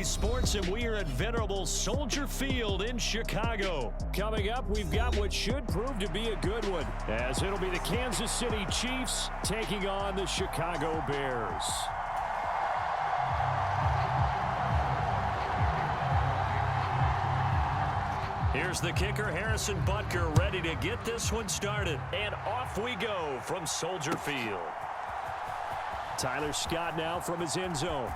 Sports, and we are at venerable Soldier Field in Chicago. Coming up, we've got what should prove to be a good one, as it'll be the Kansas City Chiefs taking on the Chicago Bears. Here's the kicker, Harrison Butker, ready to get this one started. And off we go from Soldier Field. Tyler Scott now from his end zone.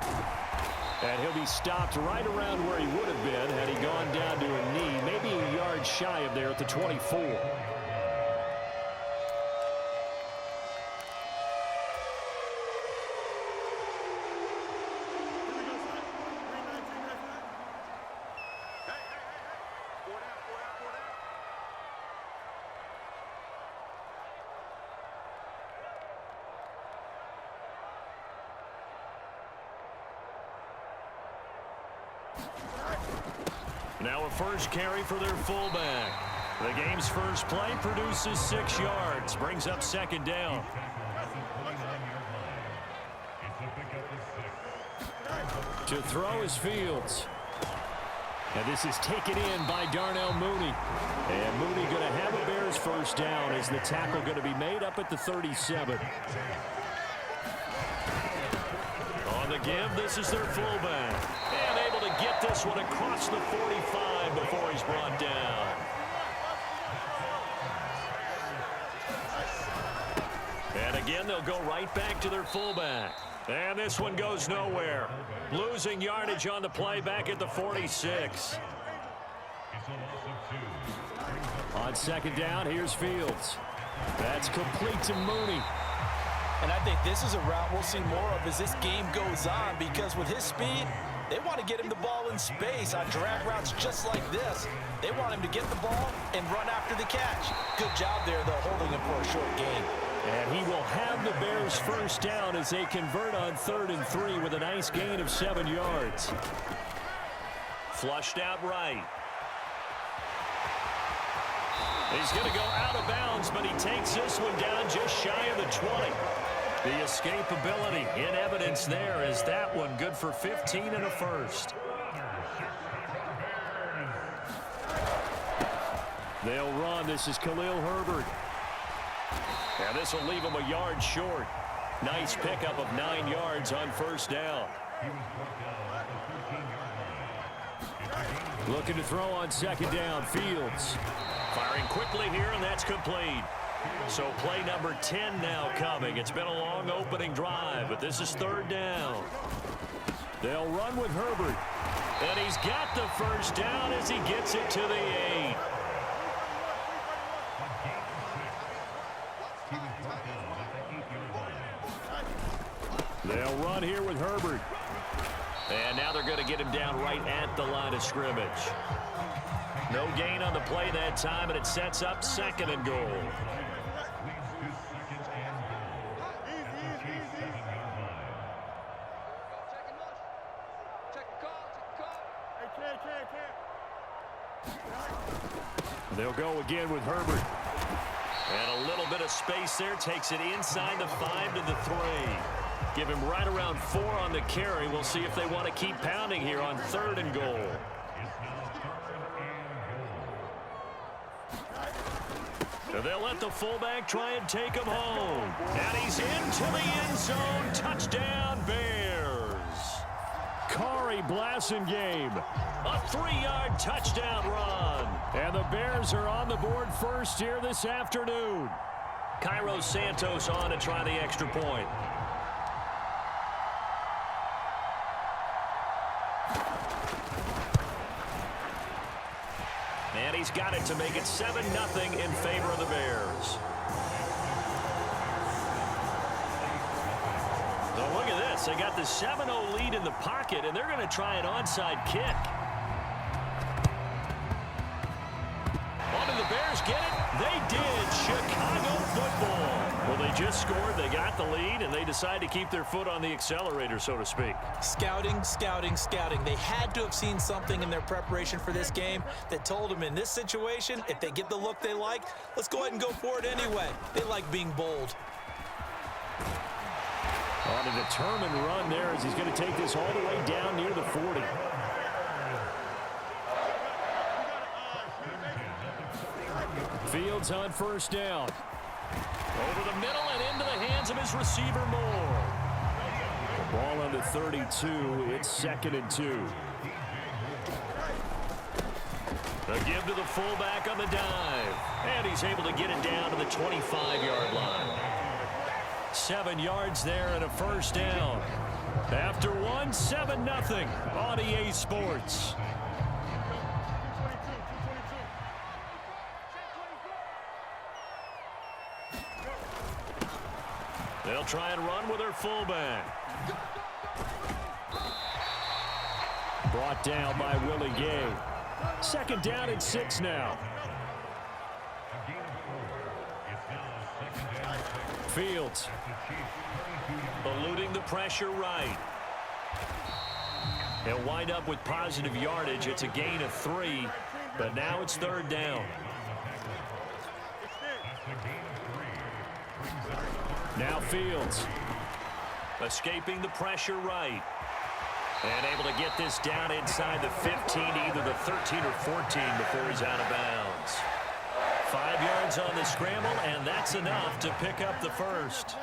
And he'll be stopped right around where he would have been had he gone down to a knee, maybe a yard shy of there at the 24. Now a first carry for their fullback. The game's first play produces 6 yards, brings up second down. To throw is Fields. And this is taken in by Darnell Mooney. And Mooney going to have a Bears first down as the tackle going to be made up at the 37. On the give, this is their fullback. And able to get this one across the 45 before he's brought down. And again, they'll go right back to their fullback. And this one goes nowhere. Losing yardage on the play back at the 46. On second down, here's Fields. That's complete to Mooney. And I think this is a route we'll see more of as this game goes on, because with his speed, they want to get him the ball in space on drag routes just like this. They want him to get the ball and run after the catch. Good job there, though, holding him for a short gain. And he will have the Bears first down as they convert on 3rd and 3 with a nice gain of 7 yards. Flushed out right. He's going to go out of bounds, but he takes this one down just shy of the 20. The escapability in evidence there is that one good for 15 and a first. They'll run. This is Khalil Herbert. And this will leave him a yard short. Nice pickup of 9 yards on first down. Looking to throw on second down, Fields. Firing quickly here, and that's complete. So play number 10 now coming. It's been a long opening drive, but this is 3rd down. They'll run with Herbert. And he's got the first down as he gets it to the 8. They'll run here with Herbert. And now they're going to get him down right at the line of scrimmage. No gain on the play that time, and it sets up 2nd and goal. They'll go again with Herbert. And a little bit of space there, takes it inside the 5 to the 3. Give him right around 4 on the carry. We'll see if they want to keep pounding here on 3rd and goal. They'll let the fullback try and take him home. And he's into the end zone. Touchdown, Bears. Corey Blasingame. A 3-yard touchdown run. And the Bears are on the board first here this afternoon. Cairo Santos on to try the extra point. And he's got it to make it 7-0 in favor of the Bears. So look at this. They got the 7-0 lead in the pocket, and they're going to try an onside kick. Did the Bears get it? They did. Chicago football. Well, they just scored. They got the lead, and they decide to keep their foot on the accelerator, so to speak. Scouting, scouting, scouting. They had to have seen something in their preparation for this game that told them in this situation, if they get the look they like, let's go ahead and go for it anyway. They like being bold. On a determined run there as he's going to take this all the way down near the 40. Fields on first down. Over the middle and into the hands of his receiver Moore. The ball on the 32. It's 2nd and 2. A give to the fullback on the dive. And he's able to get it down to the 25-yard line. 7 yards there and a first down. After one, 7-0 on EA Sports. They'll try and run with their fullback. Brought down by Willie Gay. 2nd down and 6 now. Fields eluding the pressure right. He'll wind up with positive yardage. It's a gain of 3, but now it's 3rd down. Now Fields escaping the pressure right. And able to get this down inside the 15 to either the 13 or 14 before he's out of bounds. 5 yards on the scramble, and that's enough to pick up the first.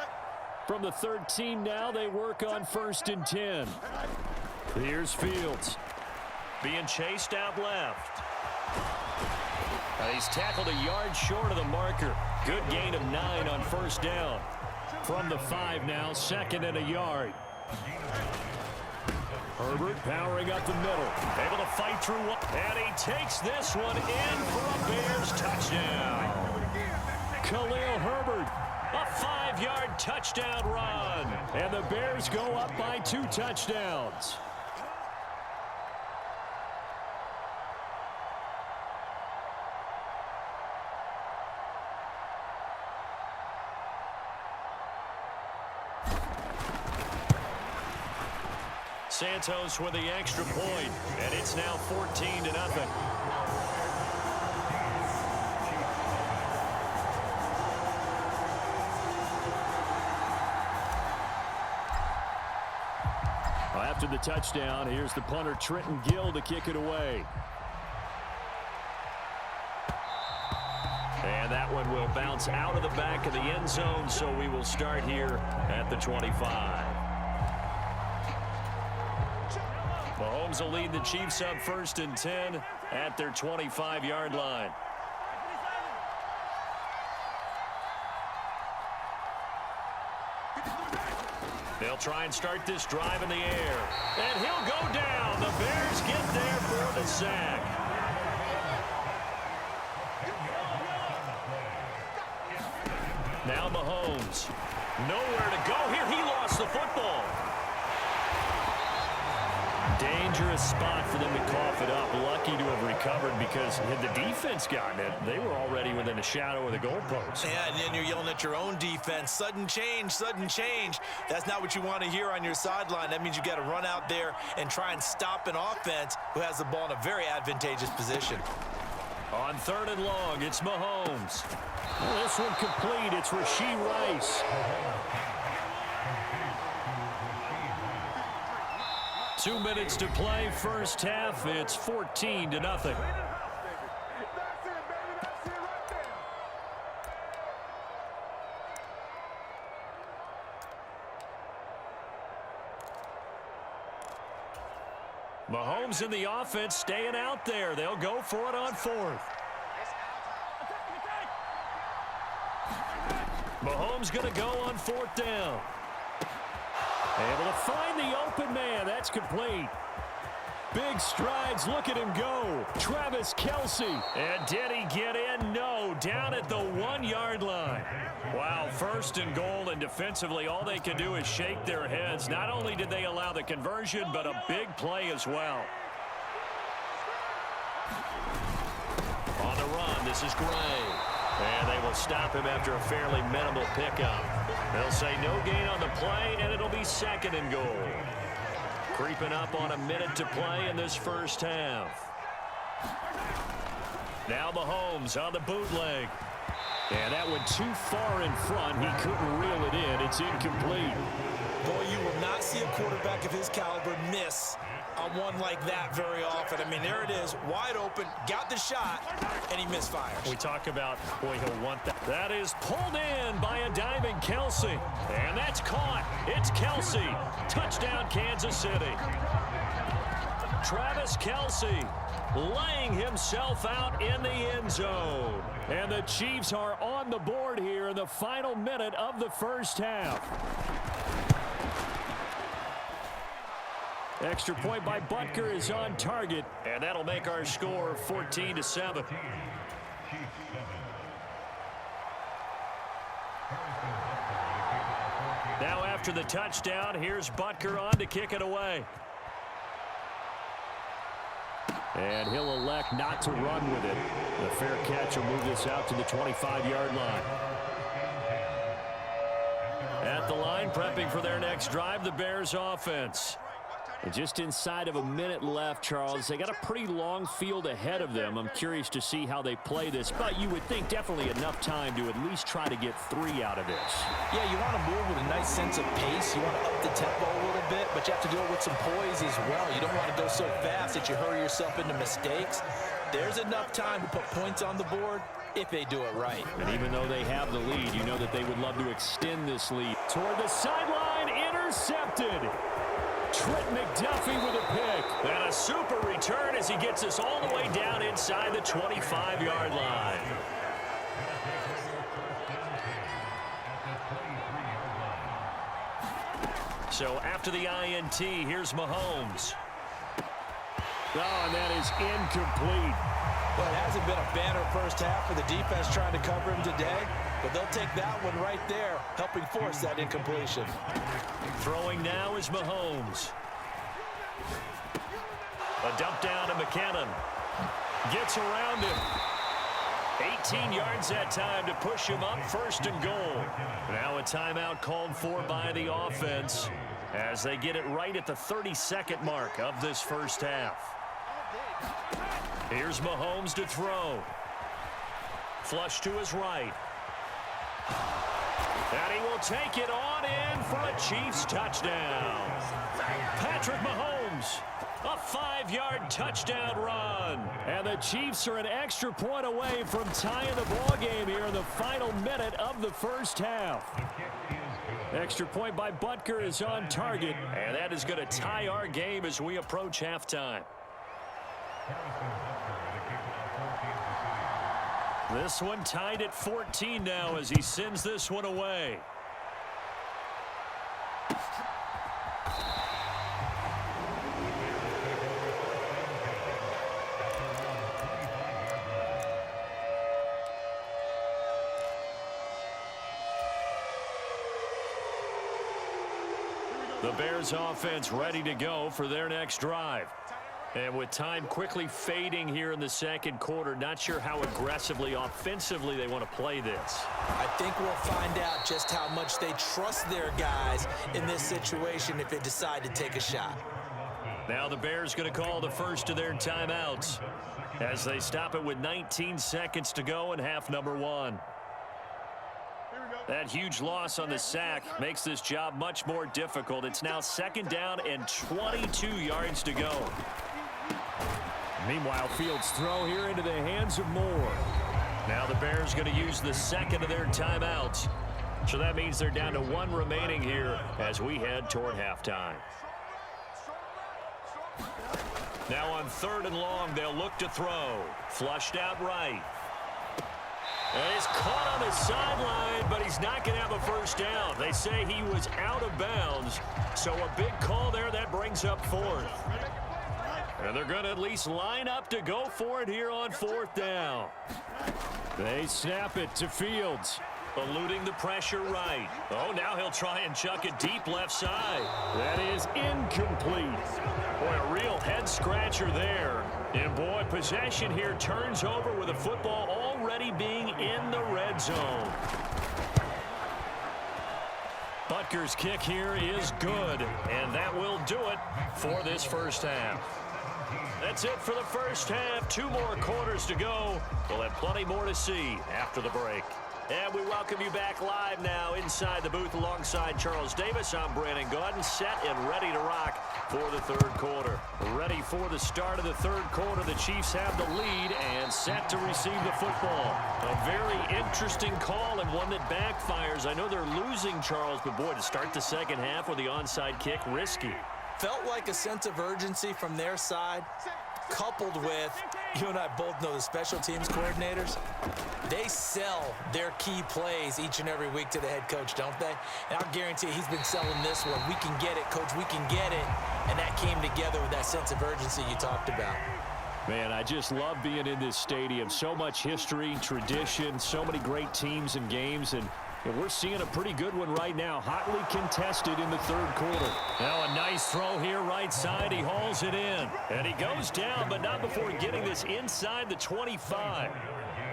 From the 13 now, they work on 1st and 10. Here's Fields being chased out left. And he's tackled a yard short of the marker. Good gain of 9 on 1st down. From the 5 now, 2nd and a yard. Herbert powering up the middle. Able to fight through one. And he takes this one in for a Bears touchdown. Khalil Herbert, a 5-yard touchdown run. And the Bears go up by 2 touchdowns. Santos with the extra point, and it's now 14-0. After the touchdown, here's the punter Trenton Gill to kick it away. And that one will bounce out of the back of the end zone, so we will start here at the 25. Mahomes will lead the Chiefs up 1st and 10 at their 25-yard line. They'll try and start this drive in the air. And he'll go down. The Bears get there for the sack. Now Mahomes. Nowhere to go here. He lost the football. Dangerous spot for them to cough it up. Lucky to have recovered because had the defense gotten it, they were already within a shadow of the goalpost. Yeah, and then you're yelling at your own defense. Sudden change, sudden change. That's not what you want to hear on your sideline. That means you got to run out there and try and stop an offense who has the ball in a very advantageous position. On 3rd and long, it's Mahomes. Well, this one complete. It's Rashee Rice. 2 minutes to play, first half. It's 14-0. Mahomes in the offense staying out there. They'll go for it on 4th. Mahomes going to go on 4th down. Able to find the open man. That's complete. Big strides. Look at him go. Travis Kelce. And did he get in? No. Down at the 1-yard line. Wow, 1st and goal, and defensively all they can do is shake their heads. Not only did they allow the conversion, but a big play as well. On the run, this is Gray. And they will stop him after a fairly minimal pickup. They'll say no gain on the play, and it'll be 2nd and goal. Creeping up on a minute to play in this first half. Now Mahomes on the bootleg. And that went too far in front. He couldn't reel it in. It's incomplete. Boy, you will not not see a quarterback of his caliber miss on one like that very often. I mean, there it is, wide open, got the shot, and he misfires. We talk about, boy, he'll want that. That is pulled in by a diving Kelce. And that's caught. It's Kelce. Touchdown, Kansas City. Travis Kelce laying himself out in the end zone. And the Chiefs are on the board here in the final minute of the first half. Extra point by Butker is on target, and that'll make our score 14-7. Now after the touchdown, here's Butker on to kick it away. And he'll elect not to run with it. The fair catch will move this out to the 25-yard line. At the line, prepping for their next drive, the Bears offense. And just inside of a minute left, Charles. They got a pretty long field ahead of them. I'm curious to see how they play this, but you would think definitely enough time to at least try to get 3 out of this. Yeah, you want to move with a nice sense of pace. You want to up the tempo a little bit, but you have to do it with some poise as well. You don't want to go so fast that you hurry yourself into mistakes. There's enough time to put points on the board if they do it right. And even though they have the lead, you know that they would love to extend this lead. Toward the sideline, intercepted. Trent McDuffie with a pick. And a super return as he gets us all the way down inside the 25-yard line. So after the INT, here's Mahomes. Oh, and that is incomplete. Well, it hasn't been a banner first half for the defense trying to cover him today, but they'll take that one right there, helping force that incompletion. Throwing now is Mahomes. A dump down to McKinnon. Gets around him. 18 yards that time to push him up, 1st and goal. Now a timeout called for by the offense as they get it right at the 32nd mark of this first half. Here's Mahomes to throw. Flush to his right. And he will take it on in for a Chiefs touchdown. Patrick Mahomes, a 5-yard touchdown run. And the Chiefs are an extra point away from tying the ball game here in the final minute of the first half. Extra point by Butker is on target, and that is going to tie our game as we approach halftime. This one tied at 14 now as he sends this one away. The Bears offense ready to go for their next drive. And with time quickly fading here in the second quarter, not sure how aggressively, offensively they want to play this. I think we'll find out just how much they trust their guys in this situation if they decide to take a shot. Now the Bears going to call the first of their timeouts as they stop it with 19 seconds to go in half number 1. That huge loss on the sack makes this job much more difficult. It's now 2nd down and 22 yards to go. Meanwhile, Fields' throw here into the hands of Moore. Now the Bears going to use the second of their timeouts. So that means they're down to 1 remaining here as we head toward halftime. Now on 3rd and long, they'll look to throw. Flushed out right. And he's caught on the sideline, but he's not going to have a first down. They say he was out of bounds, so a big call there that brings up 4th. And they're going to at least line up to go for it here on 4th down. They snap it to Fields, eluding the pressure right. Oh, now he'll try and chuck it deep left side. That is incomplete. Boy, a real head-scratcher there. And, boy, possession here turns over with the football already being in the red zone. Butker's kick here is good, and that will do it for this first half. That's it for the first half. 2 more quarters to go. We'll have plenty more to see after the break. And we welcome you back live now inside the booth alongside Charles Davis. I'm Brandon Gaudin, set and ready to rock for the third quarter. Ready for the start of the third quarter. The Chiefs have the lead and set to receive the football. A very interesting call and one that backfires. I know they're losing, Charles, but boy, to start the second half with the onside kick, risky. Felt like a sense of urgency from their side, coupled with, you and I both know the special teams coordinators, they sell their key plays each and every week to the head coach, don't they? And I'll guarantee he's been selling this one. We can get it, coach, we can get it. And that came together with that sense of urgency you talked about. Man, I just love being in this stadium. So much history, tradition, so many great teams and games, and we're seeing a pretty good one right now, hotly contested in the third quarter. Now a nice throw here right side. He hauls it in. And he goes down, but not before getting this inside the 25.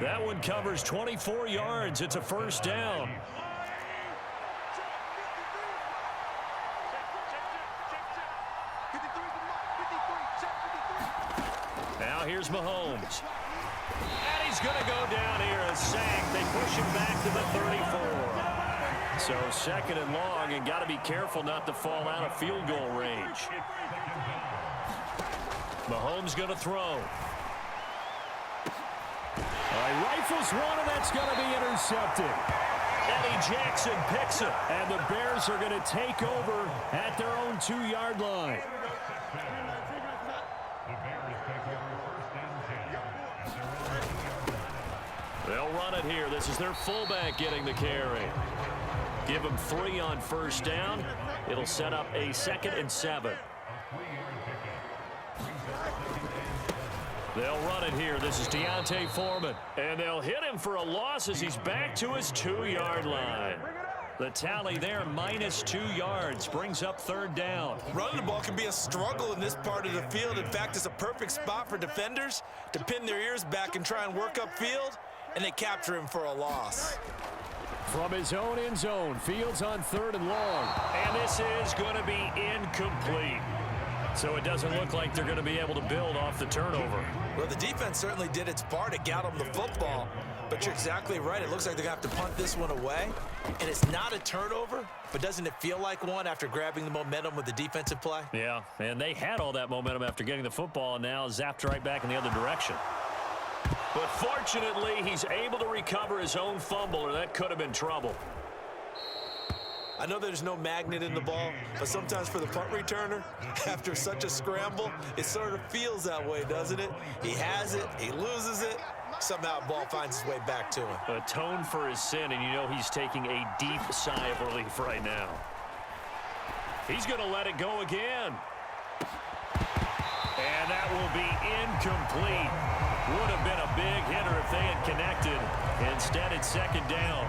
That one covers 24 yards. It's a first down. Now here's Mahomes. And he's going to go down here as sacked. They push him back to the 34. So second and long, and got to be careful not to fall out of field goal range. Mahomes going to throw. Rifles one, and that's going to be intercepted. Eddie Jackson picks it, and the Bears are going to take over at their own 2-yard line. They'll run it here. This is their fullback getting the carry. Give them 3 on first down. It'll set up a 2nd and 7. They'll run it here. This is Deontay Foreman. And they'll hit him for a loss as he's back to his 2-yard line. The tally there, -2 yards, brings up third down. Running the ball can be a struggle in this part of the field. In fact, it's a perfect spot for defenders to pin their ears back and try and work upfield, and they capture him for a loss. From his own end zone, Fields on 3rd and long. And this is going to be incomplete. So it doesn't look like they're going to be able to build off the turnover. Well, the defense certainly did its part to get them the football. But you're exactly right. It looks like they're going to have to punt this one away. And it's not a turnover, but doesn't it feel like one after grabbing the momentum with the defensive play? Yeah, and they had all that momentum after getting the football and now zapped right back in the other direction. But fortunately, he's able to recover his own fumble, or that could have been trouble. I know there's no magnet in the ball, but sometimes for the punt returner, after such a scramble, it sort of feels that way, doesn't it? He has it, he loses it, somehow the ball finds its way back to him. Atone for his sin, and you know he's taking a deep sigh of relief right now. He's going to let it go again. And that will be incomplete. Would have been a big hitter if they had connected. Instead, it's 2nd down.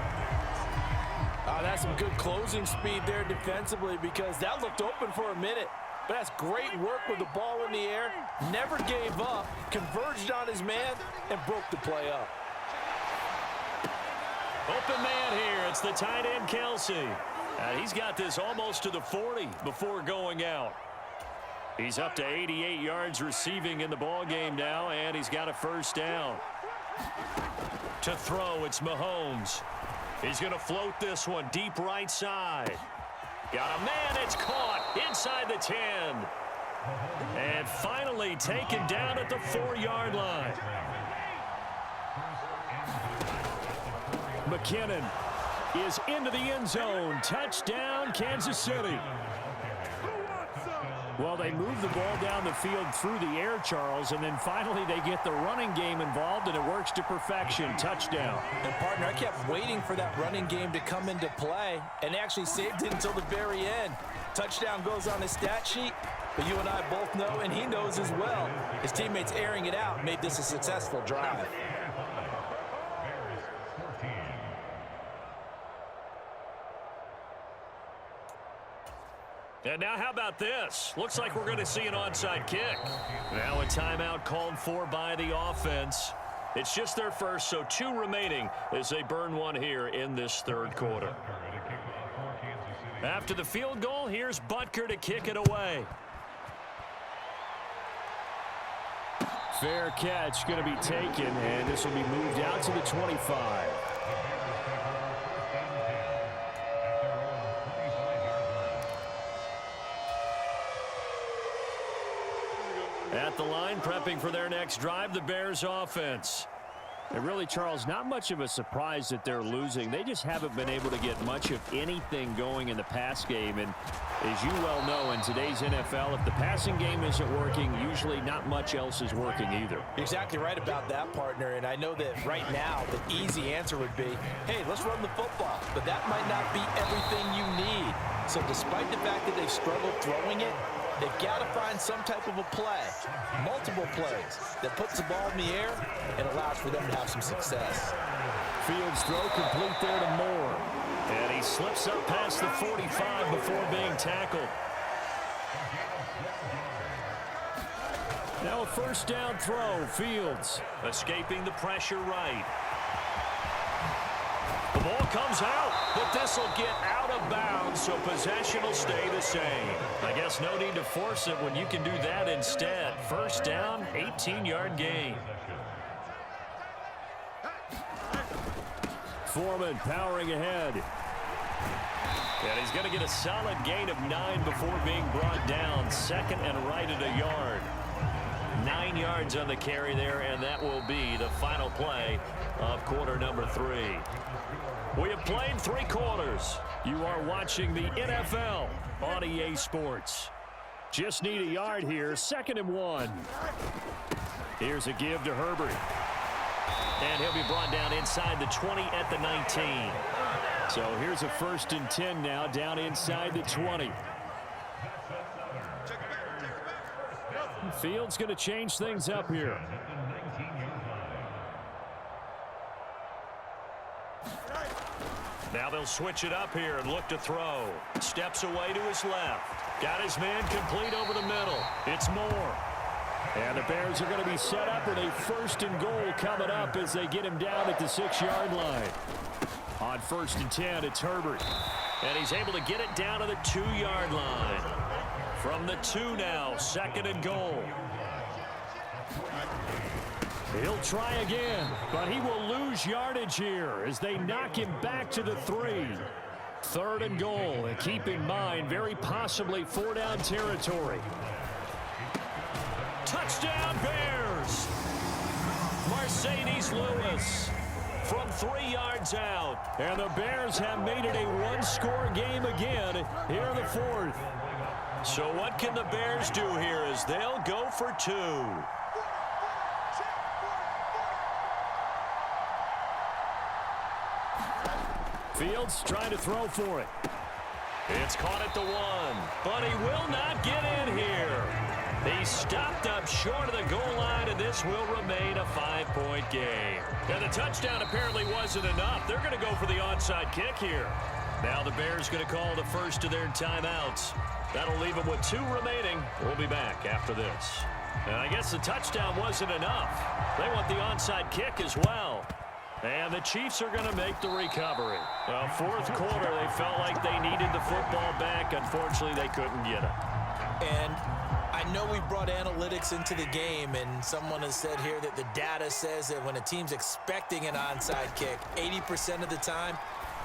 That's some good closing speed there defensively, because that looked open for a minute. But that's great work with the ball in the air. Never gave up, converged on his man, and broke the play up. Open man here. It's the tight end, Kelsey. He's got this almost to the 40 before going out. He's up to 88 yards receiving in the ball game now, and he's got a first down. To throw, it's Mahomes. He's going to float this one deep right side. Got a man. It's caught inside the 10. And finally taken down at the 4-yard line. McKinnon is into the end zone. Touchdown, Kansas City. Well, they move the ball down the field through the air, Charles, and then finally they get the running game involved, and it works to perfection. Touchdown. And, partner, I kept waiting for that running game to come into play, and actually saved it until the very end. Touchdown goes on his stat sheet, but you and I both know, and he knows as well, his teammates airing it out made this a successful drive. And now how about this? Looks like we're going to see an onside kick. Now a timeout called for by the offense. It's just their first, so 2 remaining as they burn one here in this third quarter. After the field goal, here's Butker to kick it away. Fair catch going to be taken, and this will be moved out to the 25. the line, prepping for their next drive, the Bears offense. And really, Charles, not much of a surprise that they're losing. They just haven't been able to get much of anything going in the pass game. And as you well know, in today's NFL, if the passing game isn't working, usually not much else is working either. Exactly right about that, partner. And I know that right now, the easy answer would be, hey, let's run the football. But that might not be everything you need. So despite the fact that they've struggled throwing it, they've got to find some type of a play, multiple plays, that puts the ball in the air and allows for them to have some success. Fields throw complete there to Moore. And he slips up past the 45 before being tackled. Now a first down throw. Fields escaping the pressure right. The ball comes out, but this will get out of bounds, so possession will stay the same. I guess no need to force it when you can do that instead. First down, 18-yard gain. Foreman powering ahead. And he's going to get a solid gain of 9 before being brought down. Second and right at a yard. 9 yards on the carry there, and that will be the final play of quarter number 3. We have played 3 quarters. You are watching the NFL on EA Sports. Just need a yard here. 2nd and 1. Here's a give to Herbert. And he'll be brought down inside the 20 at the 19. So here's a 1st and 10 now, down inside the 20. Fields going to change things up here. Now they'll switch it up here and look to throw. Steps away to his left. Got his man complete over the middle. It's Moore. And the Bears are going to be set up with a 1st and goal coming up as they get him down at the 6-yard line. On 1st and 10, it's Herbert. And he's able to get it down to the 2-yard line. From the 2 now, 2nd and goal. He'll try again, but he will lose yardage here as they knock him back to the 3. 3rd and goal, and keep in mind, very possibly 4-down territory. Touchdown Bears! Mercedes Lewis from 3 yards out. And the Bears have made it a 1-score game again here in the 4th. So what can the Bears do here as they'll go for 2? Fields trying to throw for it. It's caught at the 1, but he will not get in here. He stopped up short of the goal line, and this will remain a 5-point game. And the touchdown apparently wasn't enough. They're going to go for the onside kick here. Now the Bears going to call the first of their timeouts. That'll leave them with 2 remaining. We'll be back after this. And I guess the touchdown wasn't enough. They want the onside kick as well. And the Chiefs are going to make the recovery. Well, 4th quarter, they felt like they needed the football back. Unfortunately, they couldn't get it. And I know we brought analytics into the game, and someone has said here that the data says that when a team's expecting an onside kick, 80% of the time,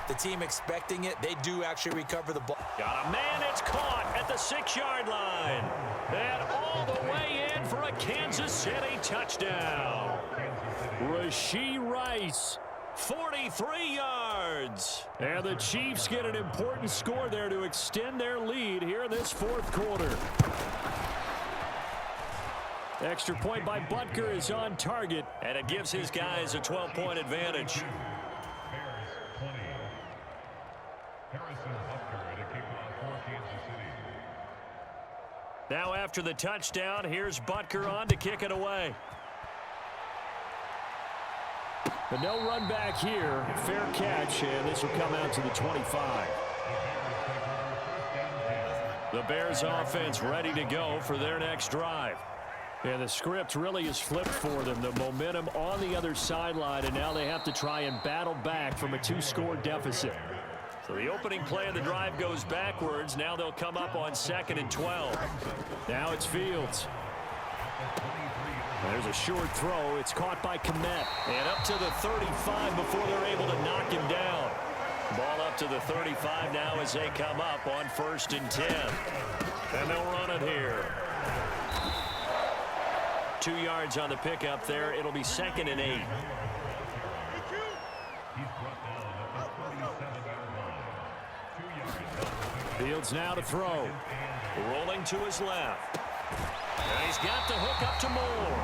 the team expecting it, they do actually recover the ball. Got a man, it's caught at the 6-yard line. And all the way in for a Kansas City touchdown. Rashee Rice, 43 yards. And the Chiefs get an important score there to extend their lead here in this 4th quarter. Extra point by Butker is on target, and it gives his guys a 12-point advantage. Now after the touchdown, here's Butker on to kick it away. But no run back here. Fair catch, and this will come out to the 25. The Bears offense ready to go for their next drive. And the script really is flipped for them. The momentum on the other sideline, and now they have to try and battle back from a 2-score deficit. So the opening play of the drive goes backwards. Now they'll come up on 2nd and 12. Now it's Fields. There's a short throw. It's caught by Kmet. And up to the 35 before they're able to knock him down. Ball up to the 35 now as they come up on 1st and 10. And they'll run it here. 2 yards on the pickup there. It'll be 2nd and 8. Fields now to throw. Rolling to his left. And he's got the hook up to Moore.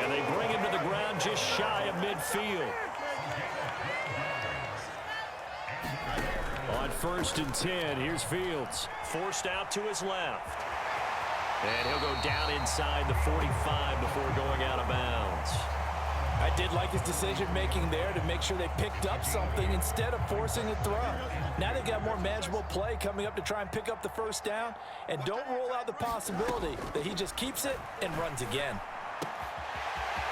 And they bring him to the ground just shy of midfield. On 1st and 10, here's Fields. Forced out to his left. And he'll go down inside the 45 before going out of bounds. I did like his decision-making there to make sure they picked up something instead of forcing a throw. Now they've got more manageable play coming up to try and pick up the 1st down. And don't rule out the possibility that he just keeps it and runs again.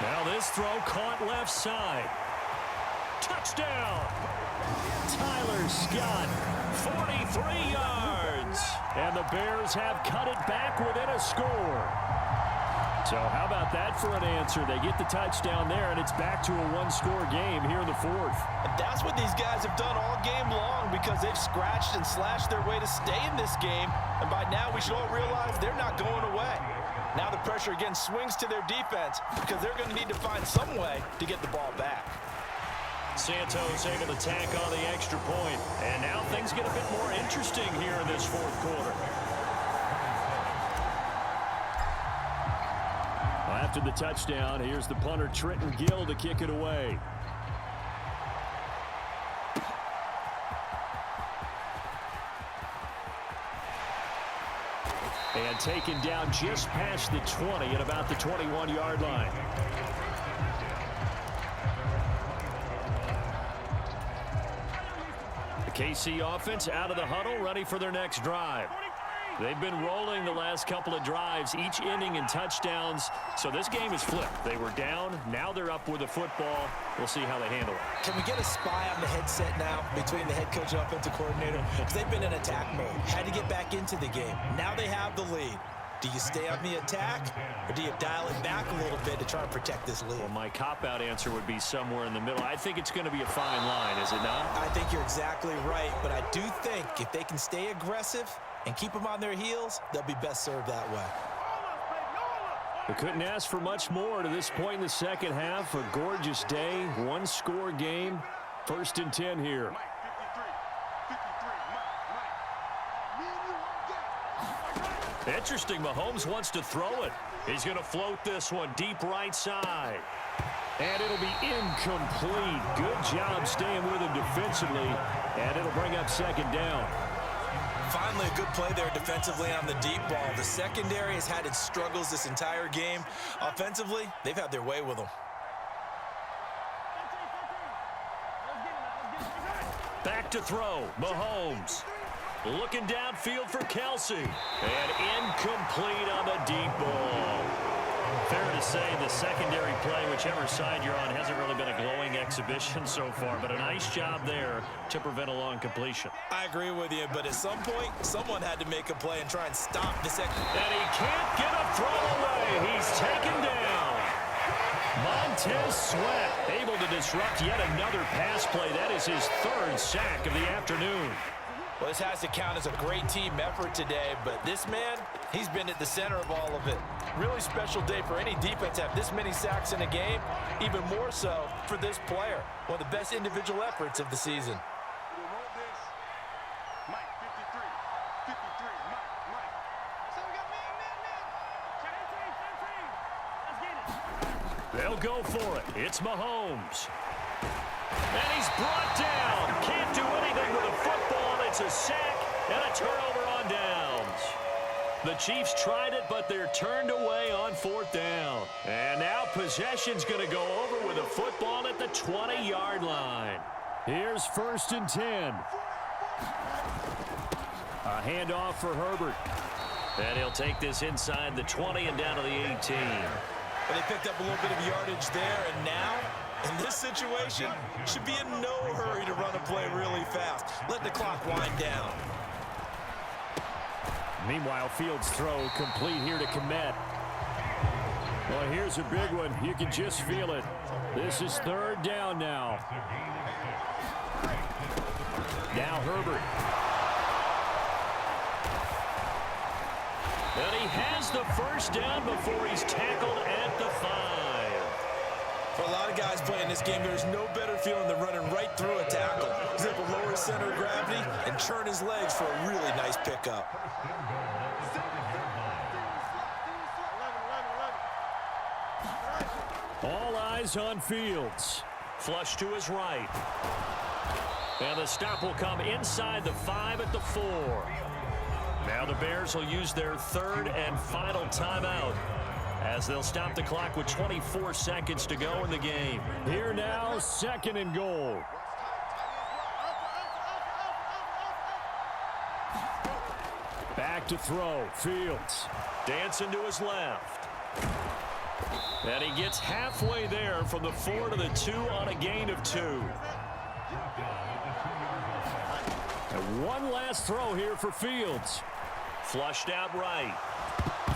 Now this throw caught left side. Touchdown! Tyler Scott, 43 yards. And the Bears have cut it back within a score. So how about that for an answer? They get the touchdown there, and it's back to a one-score game here in the 4th. And that's what these guys have done all game long because they've scratched and slashed their way to stay in this game. And by now, we should all realize they're not going away. Now the pressure again swings to their defense because they're going to need to find some way to get the ball back. Santos able to tack on the extra point. And now things get a bit more interesting here in this 4th quarter. After the touchdown, here's the punter Trenton Gill to kick it away. And taken down just past the 20 at about the 21-yard line. The KC offense out of the huddle, ready for their next drive. They've been rolling the last couple of drives, each inning in touchdowns. So this game is flipped. They were down. Now they're up with the football. We'll see how they handle it. Can we get a spy on the headset now between the head coach and offensive coordinator? Because they've been in attack mode. Had to get back into the game. Now they have the lead. Do you stay on the attack, or do you dial it back a little bit to try and protect this lead? Well, my cop-out answer would be somewhere in the middle. I think it's going to be a fine line, is it not? I think you're exactly right, but I do think if they can stay aggressive and keep them on their heels, they'll be best served that way. We couldn't ask for much more to this point in the second half. A gorgeous day, one-score game. 1st and 10 here. Interesting, Mahomes wants to throw it. He's going to float this one deep right side. And it'll be incomplete. Good job staying with him defensively. And it'll bring up 2nd down. Finally, a good play there defensively on the deep ball. The secondary has had its struggles this entire game. Offensively, they've had their way with them. Back to throw, Mahomes. Looking downfield for Kelsey. And incomplete on the deep ball. Fair to say the secondary play, whichever side you're on, hasn't really been a glowing exhibition so far, but a nice job there to prevent a long completion. I agree with you, but at some point, someone had to make a play and try and stop the second. And he can't get a throw away. He's taken down. Montez Sweat able to disrupt yet another pass play. That is his 3rd sack of the afternoon. Well, this has to count as a great team effort today, but this man, he's been at the center of all of it. Really special day for any defense to have this many sacks in a game, even more so for this player. One of the best individual efforts of the season. They'll go for it. It's Mahomes. And he's brought down. Can't do anything with a football. It's a sack and a turnover on downs. The Chiefs tried it, but they're turned away on 4th down. And now possession's going to go over with a football at the 20-yard line. Here's 1st and 10. A handoff for Herbert. And he'll take this inside the 20 and down to the 18. Well, they picked up a little bit of yardage there, and now, in this situation, should be in no hurry to run a play really fast. Let the clock wind down. Meanwhile, Fields' throw complete here to Kmet. Well, here's a big one. You can just feel it. This is 3rd down now. Now Herbert. And he has the first down before he's tackled at the 5. For a lot of guys playing this game, there's no better feeling than running right through a tackle. He's able to lower his center of gravity and churn his legs for a really nice pickup. All eyes on Fields. Flush to his right. And the stop will come inside the 5 at the 4. Now the Bears will use their third and final timeout as they'll stop the clock with 24 seconds to go in the game. Here now, 2nd and goal. Back to throw. Fields dancing to his left. And he gets halfway there from the 4 to the 2 on a gain of 2. And one last throw here for Fields. Flushed out right.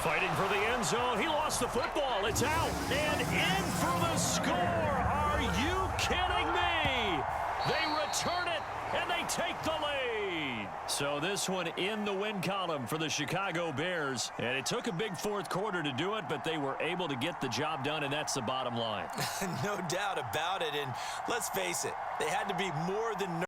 Fighting for the end zone. He lost the football. It's out. And in for the score. Are you kidding me? They return it, and they take the lead. So this one in the win column for the Chicago Bears. And it took a big fourth quarter to do it, but they were able to get the job done, and that's the bottom line. No doubt about it. And let's face it, they had to be more than